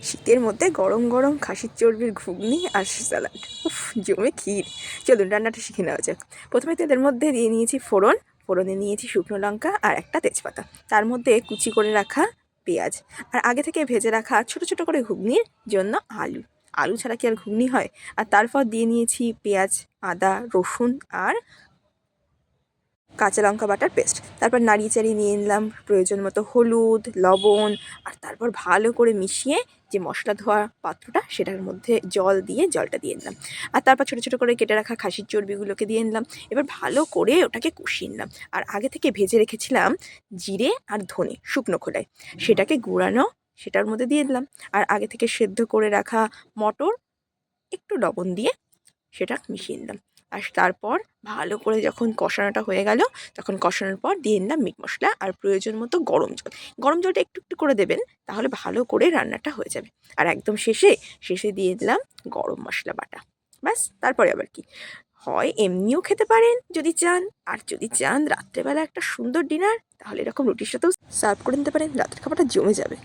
শীতের মধ্যে গরম গরম খাসির চর্বির ঘুগনি আর স্যালাড, উফ জমে ক্ষীর। চলুন রান্নাটা শিখে নেওয়া যাক। প্রথমে তেলের মধ্যে দিয়ে নিয়েছি ফোড়নে নিয়েছি শুকনো লঙ্কা আর একটা তেজপাতা। তার মধ্যে কুচি করে রাখা পেঁয়াজ, আর আগে থেকে ভেজে রাখা ছোট ছোট করে ঘুগনির জন্য আলু ছাড়া কি আর ঘুগনি হয়। আর তারপর দিয়ে নিয়েছি পেঁয়াজ, আদা, রসুন আর কাঁচা লঙ্কা বাটার পেস্ট। তারপর নাড়িয়ে চাড়িয়ে নিয়ে নিলাম প্রয়োজন মতো হলুদ, লবণ, আর তারপর ভালো করে মিশিয়ে যে মশলা ধোয়া পাত্রটা সেটার মধ্যে জলটা দিয়ে নিলাম। আর তারপর ছোটো ছোটো করে কেটে রাখা খাসির চর্বিগুলোকে দিয়ে নিলাম। এবার ভালো করে ওটাকে কষিয়ে নিলাম। আর আগে থেকে ভেজে রেখেছিলাম জিরে আর ধনে শুকনো খোলায়, সেটাকে গুঁড়ানো সেটার মধ্যে দিয়ে দিলাম। আর আগে থেকে সেদ্ধ করে রাখা মটর একটু লবণ দিয়ে সেটা মিশিয়ে নিলাম। আর তারপর ভালো করে যখন কষানোটা হয়ে গেল, তখন কষানোর পর দিয়ে নিলাম মিট মশলা আর প্রয়োজন মতো গরম জলটা একটু একটু করে দেবেন, তাহলে ভালো করে রান্নাটা হয়ে যাবে। আর একদম শেষে দিয়ে দিলাম গরম মশলা বাটা। ব্যাস, তারপরে আবার কি, হয় এমনিও খেতে পারেন যদি চান, আর যদি চান রাত্রেবেলা একটা সুন্দর ডিনার, তাহলে এরকম রুটির সাথেও সার্ভ করে নিতে পারেন। রাতের খাবারটা জমে যাবে।